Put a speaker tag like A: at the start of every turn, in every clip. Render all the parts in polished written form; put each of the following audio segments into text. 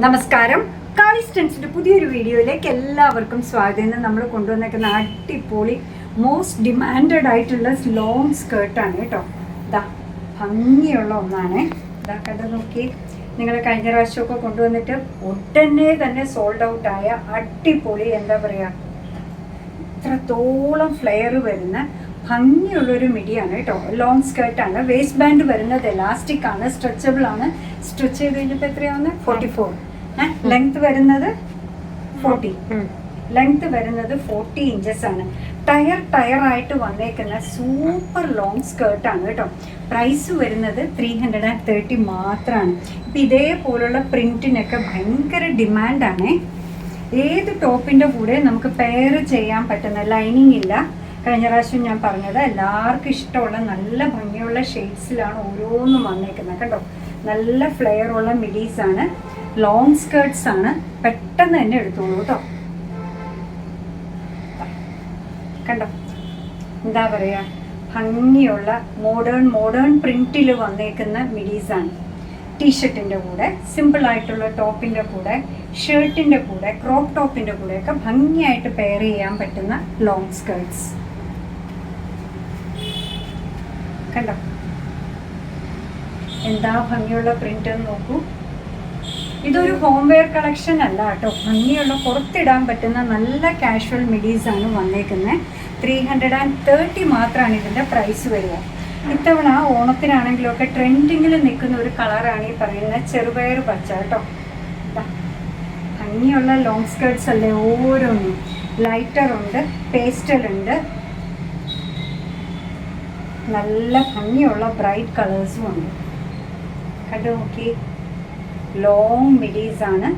A: നമസ്കാരം. കാളിസ്റ്റൻസിന്റെ പുതിയൊരു വീഡിയോയിലേക്ക് എല്ലാവർക്കും സ്വാഗതം. ഇന്ന് നമ്മൾ കൊണ്ടുവന്നേക്കുന്ന അടിപൊളി മോസ്റ്റ് ഡിമാൻഡഡ് ആയിട്ടുള്ള ലോങ് സ്കേർട്ടാണ് കേട്ടോ. ഇതാ ഭംഗിയുള്ള ഒന്നാണ്. ഇതാ കണ്ടു നോക്കി. നിങ്ങൾ കഴിഞ്ഞ പ്രാവശ്യമൊക്കെ കൊണ്ടുവന്നിട്ട് ഉടനെ തന്നെ സോൾഡ് ഔട്ട് ആയ അടിപൊളി എന്താ പറയുക, ഇത്രത്തോളം ഫ്ലെയർ വരുന്ന ഭംഗിയുള്ളൊരു മിഡിയാണ് കേട്ടോ. ലോങ് സ്കേർട്ടാണ്. വേസ്റ്റ് ബാൻഡ് വരുന്നത് എലാസ്റ്റിക് ആണ്, സ്ട്രെച്ചബിൾ ആണ്. സ്ട്രെച്ച് ചെയ്ത് കഴിഞ്ഞപ്പോൾ എത്രയാവുന്ന 44. ലെങ്ത് വരുന്നത് 40. ലെങ്ത് വരുന്നത് 40 ഇഞ്ചസ് ആണ്. ടയറായിട്ട് വന്നേക്കുന്ന സൂപ്പർ ലോങ് സ്കേർട്ടാണ് കേട്ടോ. പ്രൈസ് വരുന്നത് 330 മാത്രമാണ്. ഇപ്പം ഇതേപോലുള്ള പ്രിന്റിനൊക്കെ ഭയങ്കര ഡിമാൻഡാണ്. ഏത് ടോപ്പിൻ്റെ കൂടെ നമുക്ക് പെയർ ചെയ്യാൻ പറ്റുന്ന, ലൈനിങ് ഇല്ല. കഴിഞ്ഞ പ്രാവശ്യം ഞാൻ പറഞ്ഞത് എല്ലാവർക്കും ഇഷ്ടമുള്ള നല്ല ഭംഗിയുള്ള ഷെയ്ഡ്സിലാണ് ഓരോന്നും വന്നേക്കുന്നത് കേട്ടോ. നല്ല ഫ്ലെയർ ഉള്ള മിഡീസാണ്, ലോങ് സ്കേർട്ട്സ് ആണ്. പെട്ടെന്ന് തന്നെ എടുത്തോളൂ കേട്ടോ. കണ്ടോ, എന്താ പറയുക, ഭംഗിയുള്ള മോഡേൺ പ്രിന്റിൽ വന്നേക്കുന്ന മിഡീസാണ്. ടീഷർട്ടിൻ്റെ കൂടെ, സിമ്പിൾ ആയിട്ടുള്ള ടോപ്പിൻ്റെ കൂടെ, ഷർട്ടിൻ്റെ കൂടെ, ക്രോപ്പ് ടോപ്പിൻ്റെ കൂടെയൊക്കെ ഭംഗിയായിട്ട് പെയർ ചെയ്യാൻ പറ്റുന്ന ലോങ് സ്കേർട്ട്സ്. കണ്ടോ എന്താ ഭംഗിയുള്ള പ്രിന്റ് എന്ന് നോക്കൂ. ഇതൊരു ഹോം വെയർ കളക്ഷൻ അല്ല കേട്ടോ. ഭംഗിയുള്ള പുറത്തിടാൻ പറ്റുന്ന നല്ല കാഷ്വൽ മിഡീസ് ആണ് വന്നേക്കുന്നത്. 330 മാത്രമാണ് ഇതിൻ്റെ പ്രൈസ് വരിക. ഇത്തവണ ഓണത്തിനാണെങ്കിലും ഒക്കെ ട്രെൻഡിങ്ങിൽ നിൽക്കുന്ന ഒരു കളറാണ് ഈ പറയുന്ന ചെറുപയർ പച്ച കേട്ടോ. ഭംഗിയുള്ള ലോങ് സ്കേർട്ട്സ് അല്ലേ ഓരോന്നും. ലൈറ്റർ ഉണ്ട്, പേസ്റ്റൽ ഉണ്ട്, നല്ല ഭംഗിയുള്ള ബ്രൈറ്റ് കളേഴ്സും ഉണ്ട്. കണ്ടു നോക്കി. ലോങ് മിഡീസാണ്,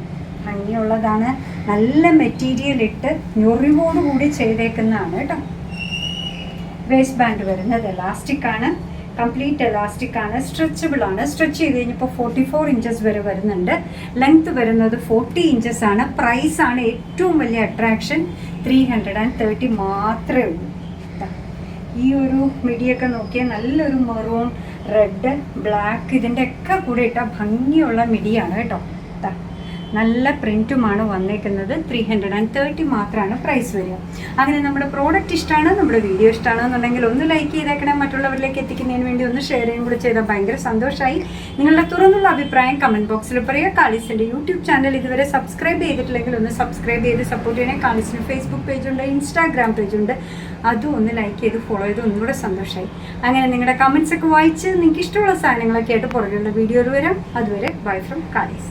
A: ഭംഗിയുള്ളതാണ്. നല്ല മെറ്റീരിയൽ ഇട്ട് ഞൊറിവോടുകൂടി ചെയ്തേക്കുന്നതാണ് കേട്ടോ. വേസ്റ്റ് ബാൻഡ് വരുന്നത് എലാസ്റ്റിക് ആണ്, കംപ്ലീറ്റ് എലാസ്റ്റിക് ആണ്, സ്ട്രെച്ചബിൾ ആണ്. സ്ട്രെച്ച് ചെയ്ത് കഴിഞ്ഞപ്പോൾ 44 ഇഞ്ചസ് വരെ വരുന്നുണ്ട്. ലെങ്ത് വരുന്നത് 40 ഇഞ്ചസ് ആണ്. പ്രൈസ് ആണ് ഏറ്റവും വലിയ അട്രാക്ഷൻ. 330 മാത്രമേ ഉള്ളൂ. ഈ ഒരു മിഡിയൊക്കെ നോക്കിയാൽ നല്ലൊരു മെറൂൺ, റെഡ്, ബ്ലാക്ക് ഇതിൻ്റെ ഒക്കെ കൂടെ ഇട്ട ഭംഗിയുള്ള മിഡിയാണ് കേട്ടോ. നല്ല പ്രിൻറ്റുമാണ് വന്നേക്കുന്നത്. 330 മാത്രമാണ് പ്രൈസ് വരിക. അങ്ങനെ നമ്മുടെ പ്രോഡക്റ്റ് ഇഷ്ടമാണ്, നമ്മുടെ വീഡിയോ ഇഷ്ടമാണെന്നുണ്ടെങ്കിൽ ഒന്ന് ലൈക്ക് ചെയ്തേക്കണം. മറ്റുള്ളവരിലേക്ക് എത്തിക്കുന്നതിന് വേണ്ടി ഒന്ന് ഷെയർ ചെയ്യും കൂടി ചെയ്താൽ ഭയങ്കര സന്തോഷമായി. നിങ്ങളുടെ തുറന്നുള്ള അഭിപ്രായം കമൻറ്റ് ബോക്സിൽ പറയുക. കാളിസിൻ്റെ യൂട്യൂബ് ചാനൽ ഇതുവരെ സബ്സ്ക്രൈബ് ചെയ്തിട്ടില്ലെങ്കിൽ ഒന്ന് സബ്സ്ക്രൈബ് ചെയ്ത് സപ്പോർട്ട് ചെയ്യണേ. കാളിസിന് ഫേസ്ബുക്ക് പേജുണ്ട്, ഇൻസ്റ്റാഗ്രാം പേജുണ്ട്. അതും ഒന്ന് ലൈക്ക് ചെയ്ത് ഫോളോ ചെയ്ത് ഒന്നുകൂടെ സന്തോഷമായി. അങ്ങനെ നിങ്ങളുടെ കമൻറ്റ്സ് ഒക്കെ വായിച്ച് നിങ്ങൾക്ക് ഇഷ്ടമുള്ള സാധനങ്ങളൊക്കെ ആയിട്ട് പുറകെയുള്ള വീഡിയോയിൽ വരാം. അതുവരെ ബൈ ഫ്രം കാളീസ്.